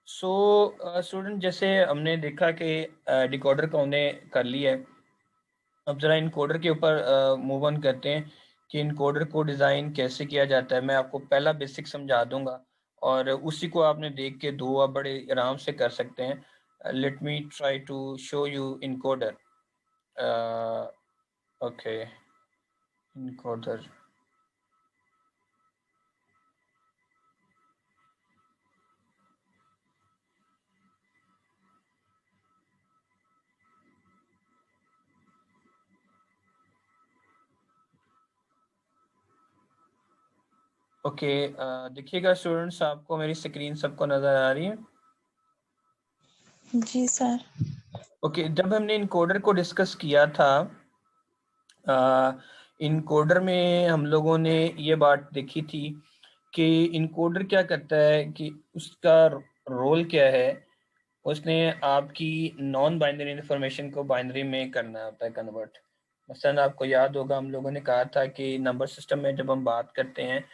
So student, जैसे हमने देखा कि डिकोडर को हमने कर लिया है। अब ज़रा इनकोडर के ऊपर मूव ऑन करते हैं कि इनकोडर को डिज़ाइन कैसे किया जाता है। मैं आपको पहला बेसिक समझा दूंगा और उसी को आपने देख के दो आप बड़े आराम से कर सकते हैं। Let me try to show you encoder. Okay, encoder. Okay, देखिएगा स्टूडेंट्स, आपको मेरी स्क्रीन सबको नज़र आ रही है? जी सर। ओके, जब हमने इनकोडर को डिस्कस किया था, इनकोडर में हम लोगों ने ये बात देखी थी कि इनकोडर क्या करता है, कि उसका रोल क्या है। उसने आपकी नॉन बाइनरी इंफॉर्मेशन को बाइनरी में करना होता है कन्वर्ट। मसलन आपको याद होगा, हम लोगों ने कहा था कि नंबर सिस्टम में जब हम बात करते हैं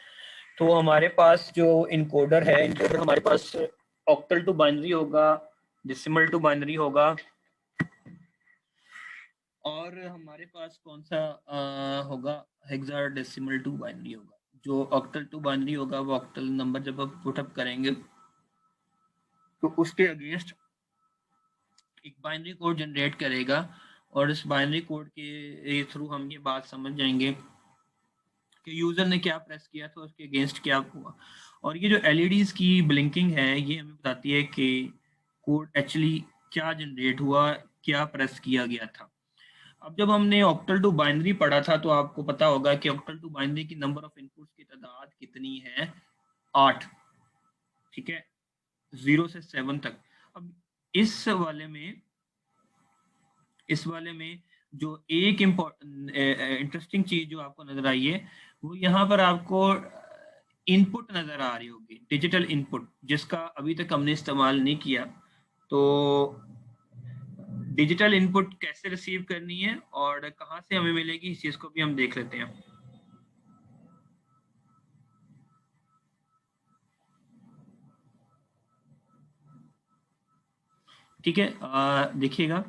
तो हमारे पास जो इनकोडर है, इनकोडर हमारे पास ऑक्टल टू बाइनरी होगा, डेसिमल टू बाइनरी होगा, और हमारे पास कौन सा होगा, हेक्साडेसिमल टू बाइनरी होगा। जो ऑक्टल टू बाइनरी होगा वो ऑक्टल नंबर जब आप पुटअप करेंगे तो उसके अगेंस्ट एक बाइनरी कोड जनरेट करेगा, और इस बाइनरी कोड के थ्रू हम ये बात समझ जाएंगे कि यूजर ने क्या प्रेस किया था, उसके अगेंस्ट क्या हुआ। और ये जो एलईडीज की ब्लिंकिंग है ये हमें बताती है कि कोड एक्चुअली क्या जनरेट हुआ, क्या प्रेस किया गया था। अब जब हमने ऑक्टल टू बाइनरी पढ़ा था तो आपको पता होगा कि ऑक्टल टू बाइनरी की नंबर ऑफ इनपुट्स की तादाद कितनी है, 8। ठीक है, 0 से 7 तक। अब इस वाले में जो एक इंटरेस्टिंग चीज जो आपको नजर आई है, वो यहाँ पर आपको इनपुट नजर आ रही होगी, डिजिटल इनपुट, जिसका अभी तक हमने इस्तेमाल नहीं किया। तो डिजिटल इनपुट कैसे रिसीव करनी है और कहाँ से हमें मिलेगी, इस चीज को भी हम देख लेते हैं। ठीक है, देखिएगा,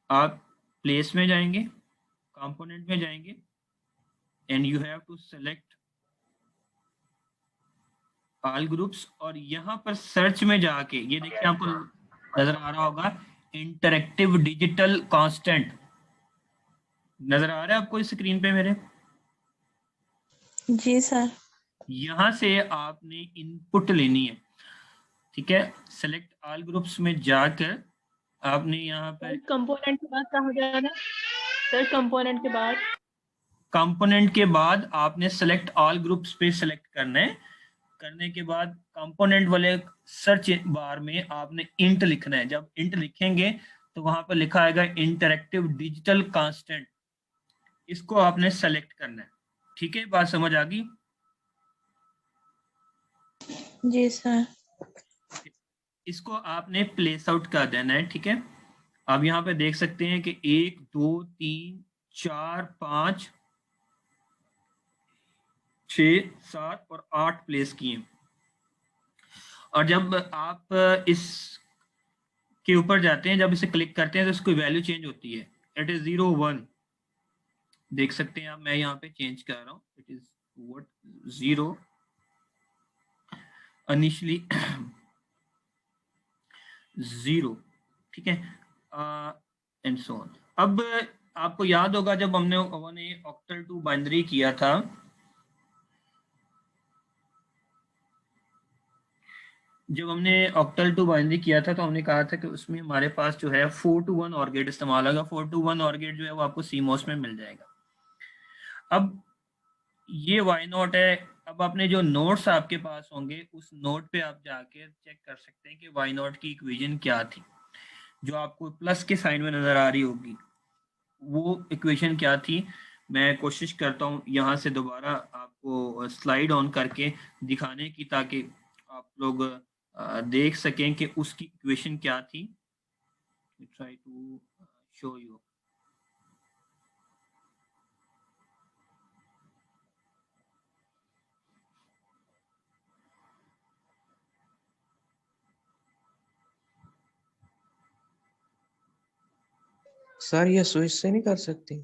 आप प्लेस में जाएंगे, कंपोनेंट में जाएंगे, and you have to select all groups, और यहाँ पर सर्च में जाके ये देखिए आपको नजर आ रहा होगा, इंटरेक्टिव डिजिटल कांस्टेंट। नजर आ रहा है आपको इस स्क्रीन पे मेरे? जी सर। यहाँ से आपने इनपुट लेनी है। ठीक है, सेलेक्ट ऑल ग्रुप्स में जाकर आपने यहाँ पर कंपोनेंट के बाद क्या हो जाएगा सर? कंपोनेंट के बाद आपने सेलेक्ट ऑल ग्रुप्स पे सेलेक्ट करना है। करने के बाद कंपोनेंट वाले सर्च बार में आपने इंट लिखना है। जब इंट लिखेंगे तो वहां पर लिखा आएगा इंटरेक्टिव डिजिटल कांस्टेंट, इसको आपने सेलेक्ट करना है। ठीक है, बात समझ आ गई? जी सर। इसको आपने प्लेस आउट कर देना है। ठीक है, आप यहाँ पे देख सकते हैं कि 1 2 3 4 5 6 7 और 8 प्लेस किए। और जब आप इस के ऊपर जाते हैं, जब इसे क्लिक करते हैं तो इसकी वैल्यू चेंज होती है। इट इज 0 1, देख सकते हैं आप, मैं यहाँ पे चेंज कर रहा हूँ। It is what 0 initially 0। ठीक है, एंड सो ऑन। अब आपको याद होगा जब हमने ऑक्टल टू बाइनरी किया था, जब हमने ऑक्टल टू बाइनरी किया था तो हमने कहा था कि उसमें हमारे पास जो है 4 to 1 ऑर गेट इस्तेमाल होगा। 4 to 1 ऑर गेट जो है वो आपको सीमोस में मिल जाएगा। अब ये वाई नॉट है। अब आपने जो नोट्स आपके पास होंगे उस नोट पे आप जाके चेक कर सकते हैं कि वाई नॉट की इक्वेशन क्या थी, जो आपको प्लस के साइन में नजर आ रही होगी। वो इक्वेशन क्या थी, मैं कोशिश करता हूँ यहाँ से दोबारा आपको स्लाइड ऑन करके दिखाने की, ताकि आप लोग देख सकें कि उसकी इक्वेशन क्या थी। Try to show you. Sir ये स्विच से नहीं कर सकती?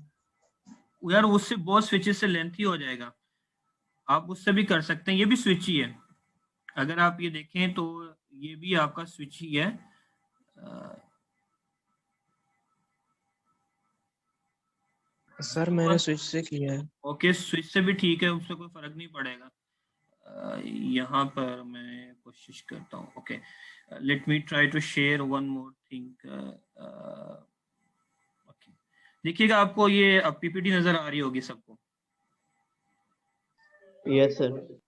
यार उससे बहुत स्विचेस से लेंथी हो जाएगा, आप उससे भी कर सकते हैं, ये भी स्विच ही है। अगर आप ये देखें तो ये भी आपका स्विच ही है। सर मैंने स्विच से किया है। ओके, स्विच से भी ठीक है, उससे कोई फर्क नहीं पड़ेगा। यहाँ पर मैं कोशिश करता हूँ। Okay, let me try to share one more thing. Okay, देखिएगा आपको ये अब पीपीटी नजर आ रही होगी सबको। Yes sir.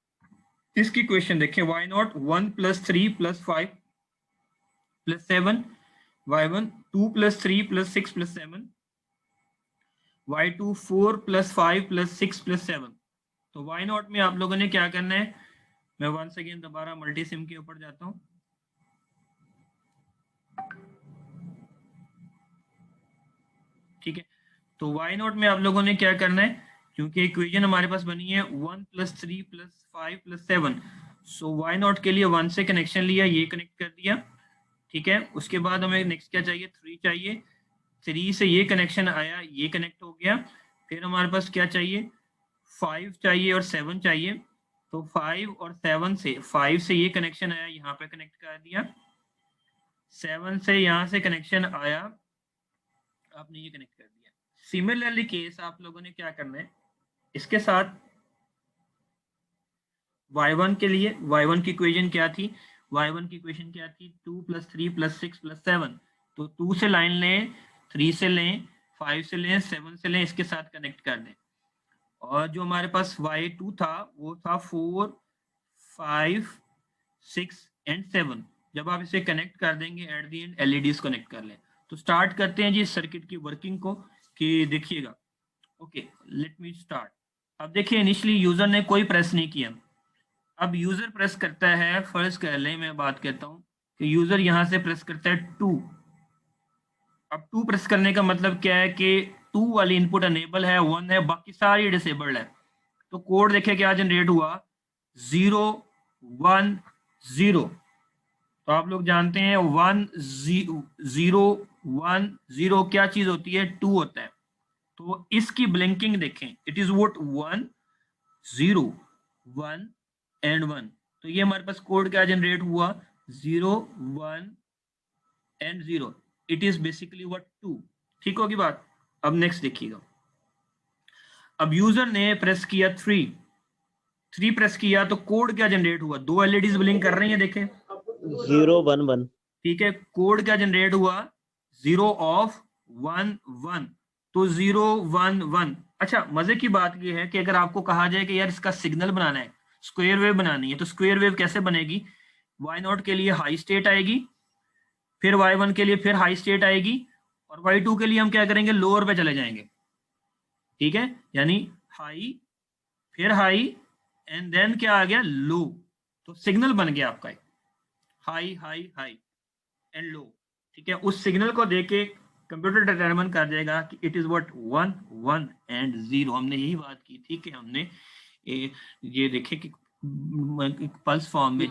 इसकी क्वेश्चन देखें, वाई नॉट 1 + 3 + 5 + 7 y1 2 + 3 + 6 + 7 y2 4 + 5 + 6 + 7। तो वाई नॉट में आप लोगों ने क्या करना है, मैं वंस अगेन दोबारा मल्टीसिम के ऊपर जाता हूं। ठीक है, तो वाई नॉट में आप लोगों ने क्या करना है, क्योंकि इक्वेशन हमारे पास बनी है 1 + 3 + 5 + 7, सो वाई नॉट के लिए 1 से कनेक्शन लिया, ये कनेक्ट कर दिया। ठीक है, उसके बाद हमें नेक्स्ट क्या चाहिए, 3 चाहिए, 3 से ये कनेक्शन आया, ये कनेक्ट हो गया। फिर हमारे पास क्या चाहिए, 5 चाहिए और 7 चाहिए। तो 5 और 7 से, 5 से ये कनेक्शन आया, यहाँ पे कनेक्ट कर दिया। 7 से यहाँ से कनेक्शन आया, आपने ये कनेक्ट कर दिया। सिमिलरली केस आप लोगों ने क्या करना है, इसके साथ y1 के लिए, y1 की इक्वेशन क्या थी, y1 की इक्वेशन क्या थी, 2 + 3 + 6 + 7। तो 2 से लाइन लें, 3 से लें, 5 से लें, 7 से लें, इसके साथ कनेक्ट कर दें। और जो हमारे पास y2 था वो था 4 5 6 एंड 7। जब आप इसे कनेक्ट कर देंगे at the end LEDs connect कर लें। तो स्टार्ट करते हैं जी सर्किट की वर्किंग को, कि देखिएगा। ओके, लेट मी स्टार्ट। अब देखिए इनिशियली यूजर ने कोई प्रेस नहीं किया, अब यूजर प्रेस करता है, फर्ज कर लें मैं बात करता हूं कि यूजर यहां से प्रेस करता है 2। अब 2 प्रेस करने का मतलब क्या है कि 2 वाली इनपुट अनेबल है, 1 है, बाकी सारी डिसेबल्ड है। तो कोड देखे क्या जनरेट हुआ, 0 1 0। तो आप लोग जानते हैं 1 0 1 0 क्या चीज होती है, 2 होता है। तो इसकी ब्लिंकिंग देखें, इट इज वोट 1 0 1 एंड 1। तो ये हमारे पास कोड क्या जनरेट हुआ, 0 1 and 0। It is basically what 2। ठीक होगी बात। अब नेक्स्ट देखिएगा, अब यूजर ने प्रेस किया 3 प्रेस किया तो कोड क्या जनरेट हुआ, 2 एलईडीज ब्लिंक कर रही हैं, देखें 0 1 1। ठीक है, कोड क्या जनरेट हुआ, 0 ऑफ 1 1। तो 0 1 1। अच्छा, मजे की बात यह है कि अगर आपको कहा जाए कि यार इसका सिग्नल बनाना है, स्क्वायर वेव बनानी है, तो स्क्वायर वेव कैसे बनेगी, y0 के लिए हाई स्टेट आएगी, फिर y1 के लिए फिर हाई स्टेट आएगी, और y2 के लिए हम क्या करेंगे, लोअर पे चले जाएंगे। ठीक है, यानी हाई, फिर हाई, एंड देन क्या आ गया, लो। तो सिग्नल बन गया आपका high high high and low. ठीक है, उस सिग्नल को देके कंप्यूटर डिटरमिन कर देगा कि इट इज व्हाट 1 1 एंड 0। हमने यही बात की थी कि हमने ये देखे कि पल्स फॉर्म में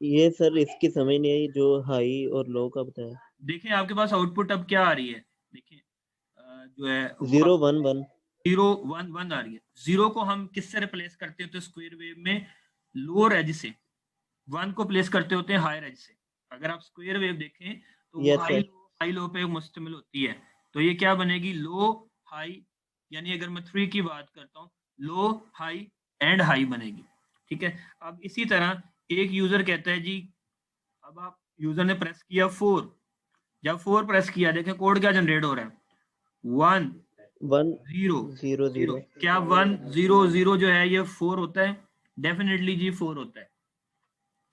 ये सर इसकी समझ नहीं आई जो हाई और लो का बताया। देखें आपके पास आउटपुट अब क्या आ रही है, देखें जो है 0 1 1। 0 1 1 आ रही है। 0 को हम किससे रिप्लेस करते होते हैं स्क्वायर वेव में, लोअर एज से। 1 को प्लेस करते होते हैं हायर एज से। अगर आप स्क्वायर वेव देखें तो वो यस सर। हाई लो पे मुश्तमिल होती है। तो ये क्या बनेगी, लो हाई, यानी अगर मैं 3 की बात करता हूँ, लो हाई एंड हाई बनेगी। ठीक है, अब इसी तरह एक यूजर कहता है जी, अब आप यूजर ने प्रेस किया 4। जब 4 प्रेस किया, देखें कोड क्या जनरेट हो रहा है, 1 1 0 0 0। क्या 1 0 0 जो है ये 4 होता है, डेफिनेटली जी 4 होता है।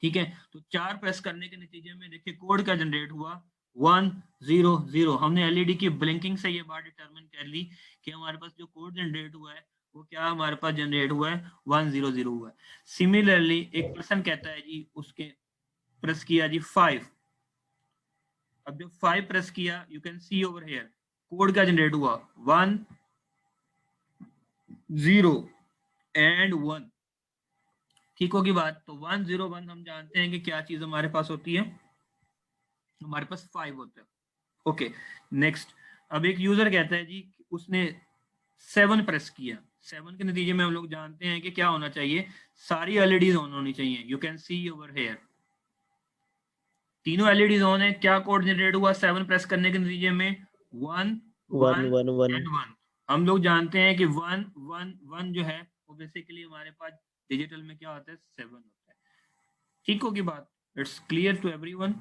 ठीक है, तो 4 प्रेस करने के नतीजे में देखिए कोड का जनरेट हुआ 1 0 0। हमने एलईडी की ब्लिंकिंग से ये बात डिटरमिन कर ली कि हमारे पास जो कोड जनरेट हुआ है वो क्या हमारे पास जनरेट हुआ है, 1 0 0 हुआ है। सिमिलरली एक पर्सन कहता है जी, उसके प्रेस किया जी 5। अब जब 5 प्रेस किया, you can see over here code क्या जनरेट हुआ, 1 0 एंड 1। ठीक होगी बात। तो 1 0 1 हम जानते हैं कि क्या चीज हमारे पास होती है, हमारे पास 5 होता है। ओके नेक्स्ट, अब एक यूजर कहता है जी उसने 7 प्रेस किया, 7 के नतीजे में हम लोग जानते हैं कि क्या होना चाहिए, सारी एलईडीज ऑन होनी चाहिए। You can see over here तीनों एलईडीज ऑन है। क्या कोड जनरेट हुआ 7 प्रेस करने के नतीजे में? 1 वन 1 वन वन एंड 1। हम लोग जानते हैं कि 1 1 1 जो है वो बेसिकली हमारे पास डिजिटल में क्या होता है 7 होता है। ठीक होगी बात? It's clear to everyone?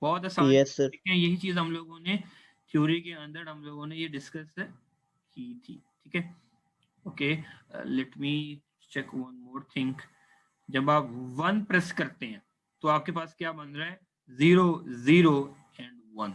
बहुत आसान यस सर। ठीक है, यही चीज हम लोगों ने थ्योरी के अंदर हम लोगों ने ये डिस्कस की थी। ठीक है okay, let me check one more thing. जब आप 1 प्रेस करते हैं तो आपके पास क्या बन रहा है? 0 0 एंड 1।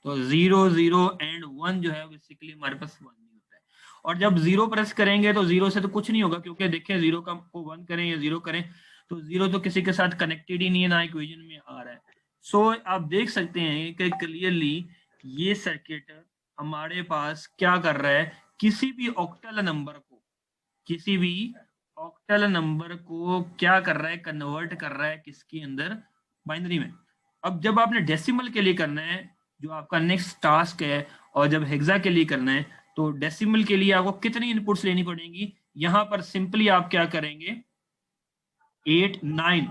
तो 0 0 एंड 1 जो है बेसिकली हमारे पास 1 नहीं होता है। और जब 0 प्रेस करेंगे तो 0 से तो कुछ नहीं होगा, क्योंकि देखिए 0 का को 1 करें या 0 करें तो 0 तो किसी के साथ कनेक्टेड ही नहीं है, ना इक्वेशन में आ रहा है। सो आप देख सकते हैं कि क्लियरली ये सर्किट हमारे पास क्या कर रहा है, किसी भी ऑक्टल नंबर को क्या कर रहा है, कन्वर्ट कर रहा है किसके अंदर? बाइनरी में। अब जब आपने डेसिमल के लिए करना है जो आपका नेक्स्ट टास्क है, और जब हेक्सा के लिए करना है तो डेसिमल के लिए आपको कितनी इनपुट्स लेनी पड़ेंगी? यहां पर सिंपली आप क्या करेंगे 8 9,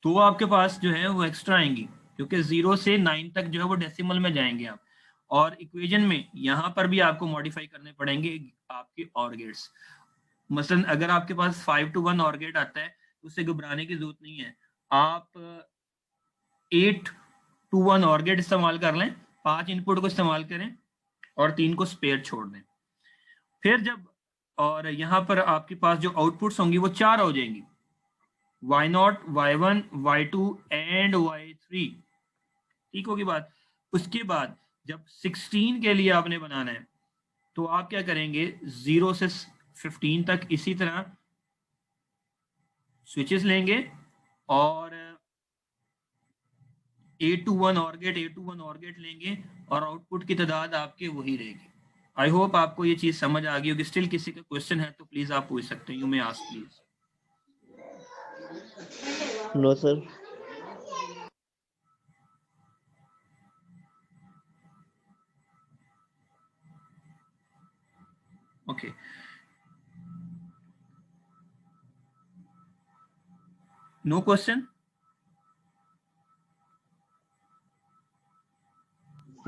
तो आपके पास जो है वो एक्स्ट्रा आएंगी, क्योंकि 0 से 9 तक जो है वो डेसिमल में जाएंगे आप। और इक्वेशन में यहां पर भी आपको मॉडिफाई करने पड़ेंगे आपके और गेट्स। मसलन अगर आपके पास 5 to 1 और गेट आता है तो उससे घबराने की जरूरत नहीं है, आप 8 to 1 और गेट इस्तेमाल कर लें, 5 इनपुट को इस्तेमाल करें और 3 को स्पेयर छोड़ दें। फिर जब और यहां पर आपके पास जो आउटपुट्स होंगी वो 4 हो जाएंगी, y0 y1 y2 and y3। ठीक होगी बात? उसके बाद जब 16 के लिए आपने बनाना है तो आप क्या करेंगे 0 से 15 तक इसी तरह स्विचेस लेंगे और A to 1 और गेट लेंगे और आउटपुट की तादाद आपके वही रहेगी। आई होप आपको ये चीज समझ आ गई होगी। स्टिल किसी का क्वेश्चन है तो प्लीज आप पूछ सकते हैं, you may ask please. No sir. Okay no question?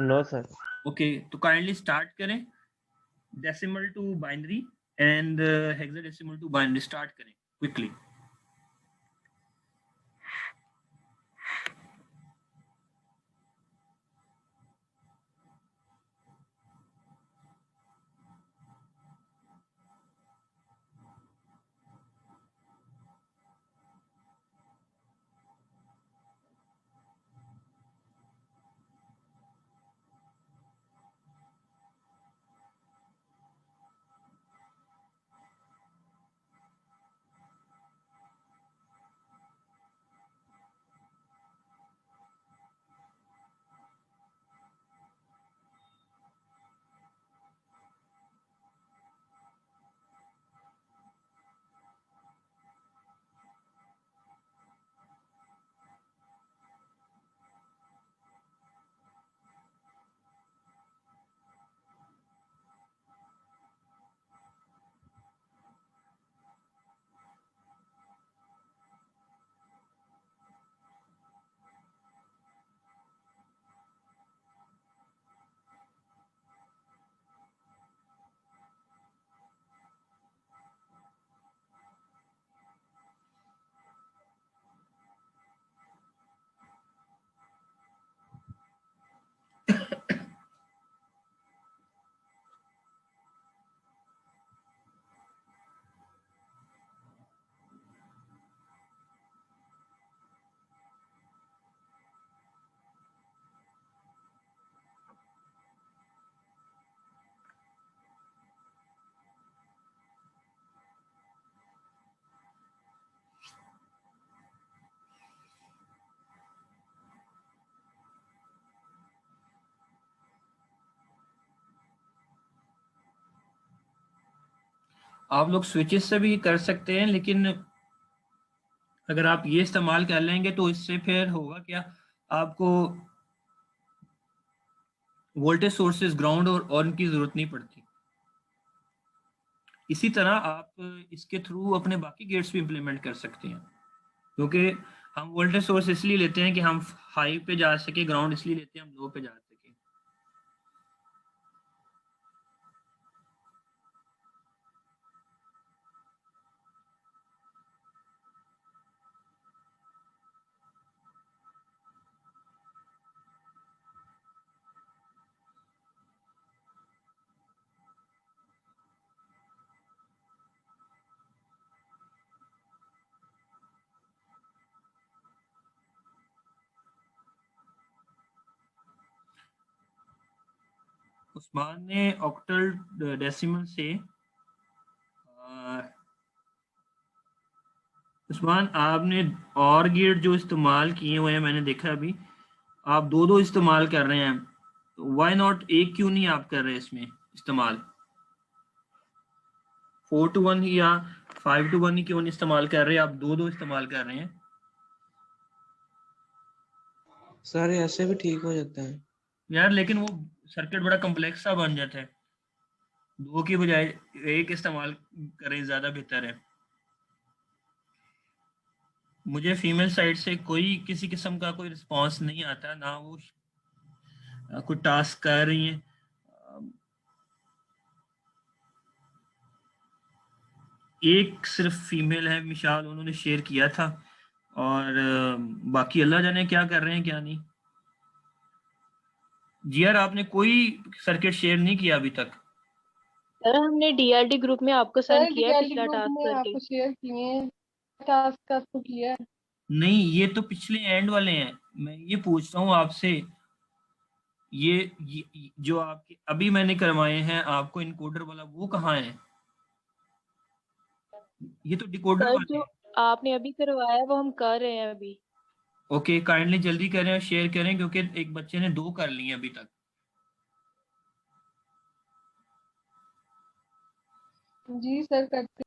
No sir. Okay तो काइंडली स्टार्ट करें decimal to binary and hexadecimal to binary, start करें क्विकली। आप लोग स्विचेस से भी कर सकते हैं, लेकिन अगर आप ये इस्तेमाल कर लेंगे तो इससे फिर होगा क्या, आपको वोल्टेज सोर्सेज ग्राउंड और इनकी जरूरत नहीं पड़ती। इसी तरह आप इसके थ्रू अपने बाकी गेट्स भी इंप्लीमेंट कर सकते हैं, क्योंकि हम वोल्टेज सोर्स इसलिए लेते हैं कि हम हाई पे जा सके, ग्राउंड इसलिए लेते हैं हम लो पे जा सके। उस्मान ने ऑक्टल डेसिमल से उस्मान आपने और गेट जो इस्तेमाल किए हुए हैं मैंने देखा अभी आप दो दो इस्तेमाल कर रहे हैं, वाई नॉट एक क्यों नहीं आप कर रहे इसमें इस्तेमाल? 4 to 1 या 5 to 1 ही क्यों नहीं इस्तेमाल कर रहे? आप दो दो इस्तेमाल कर रहे हैं। सर ऐसे भी ठीक हो जाता है। यार लेकिन वो सर्किट बड़ा कम्प्लेक्स सा बन जाता है, दो की बजाय एक इस्तेमाल करें ज़्यादा बेहतर है। मुझे फीमेल साइड से कोई किसी किस्म का कोई रिस्पांस नहीं आता, ना वो कोई टास्क कर रही हैं। एक सिर्फ फीमेल है मिशाल, उन्होंने शेयर किया था, और बाकी अल्लाह जाने क्या कर रहे हैं क्या नहीं। जी यार आपने कोई सर्किट शेयर नहीं किया अभी तक? सर हमने डीआरडी ग्रुप में आपको सर सेंड किया है डीआरडी पिछला ग्रुप टास्क में करके। आपको शेयर किए हैं, टास्क आपको किया है। नहीं ये तो पिछले एंड वाले हैं, मैं ये पूछ रहा हूँ आपसे, ये जो आपके अभी मैंने करवाए हैं आपको इनकोडर वाला, वो कहाँ है? ये तो डिकोडर सर वाले जो हैं। आपने अभी करवाया है वो हम कर रहे हैं अभी। ओके काइंडली जल्दी करें और शेयर करें, क्योंकि एक बच्चे ने 2 कर लिए अभी तक। जी सर करते।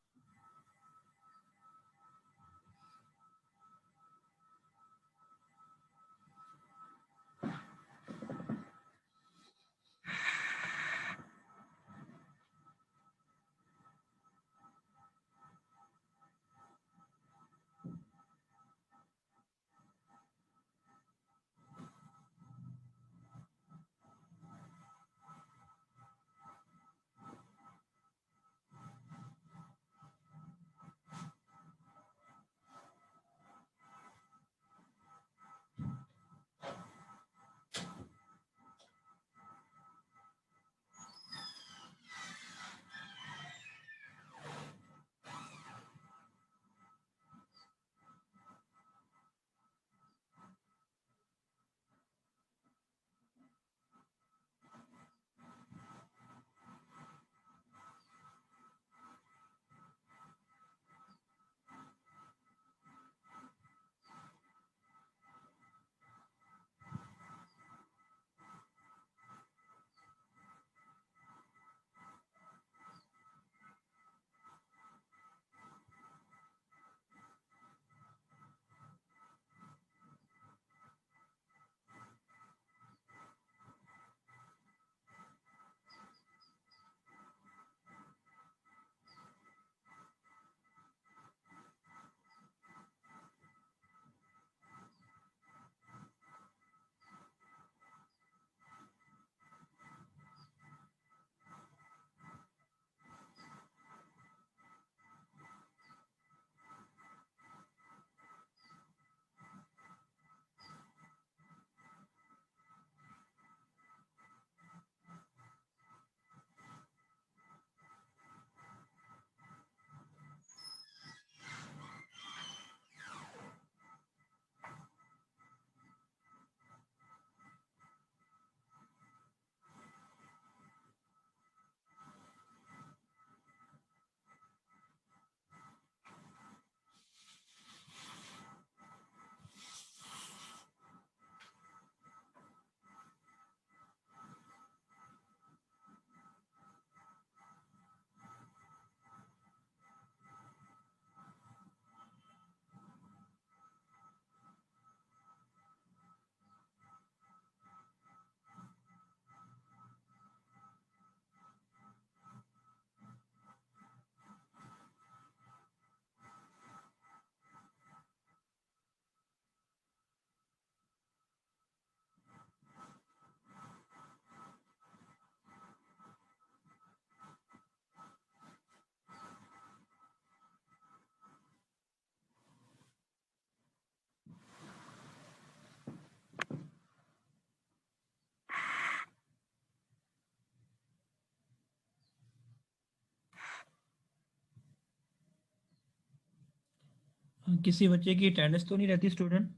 किसी बच्चे की अटेंडेंस तो नहीं रहती स्टूडेंट?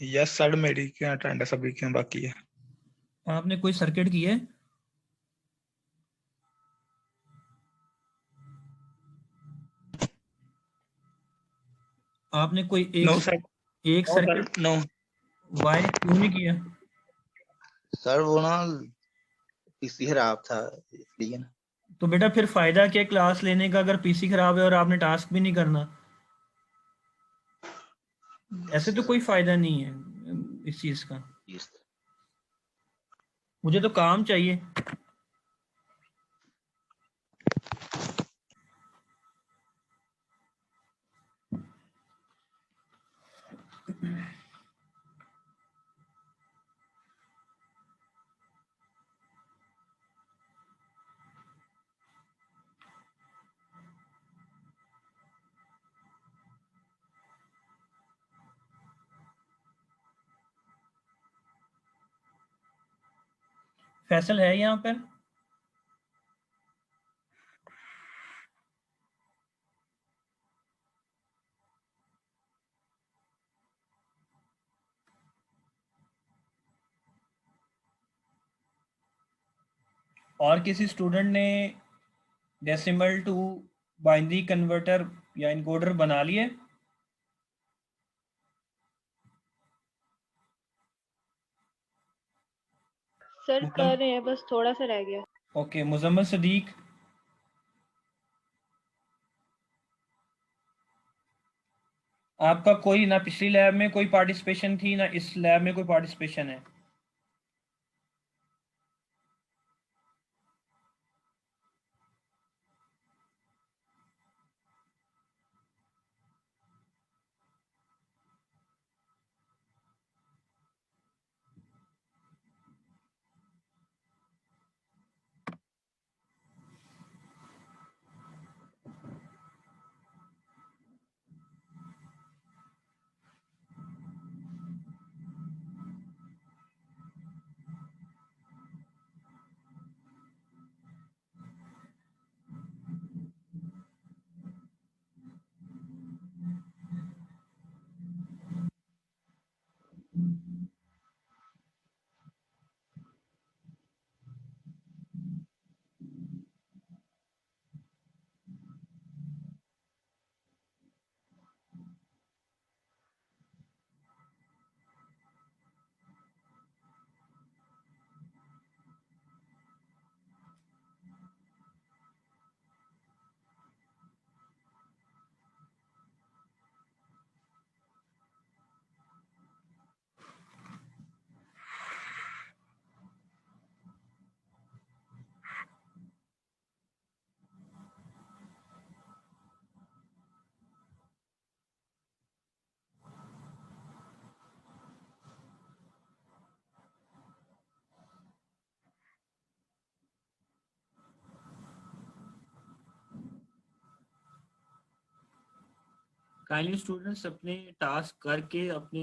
यस सर, मेरी क्या अटेंडेंस अभी क्यों बाकी है? आपने कोई सर्किट की है? आपने कोई नो सर, एक no circuit sir, no wire क्यों नहीं किया? सर वो ना पीसी खराब था इसलिए ना। तो बेटा फिर फायदा क्या क्लास लेने का अगर पीसी खराब है और आपने टास्क भी नहीं करना? ऐसे तो कोई फायदा नहीं है इस चीज का। यस मुझे तो काम चाहिए। फैसल है यहाँ पर? और किसी स्टूडेंट ने डेसिमल टू बाइनरी कन्वर्टर या इनकोडर बना लिए? सर कर रहे हैं, बस थोड़ा सा रह गया। ओके, मुजम्मल सदीक। आपका कोई ना पिछली लैब में कोई पार्टिसिपेशन थी ना इस लैब में कोई पार्टिसिपेशन है? काइंडली स्टूडेंट्स अपने टास्क करके अपने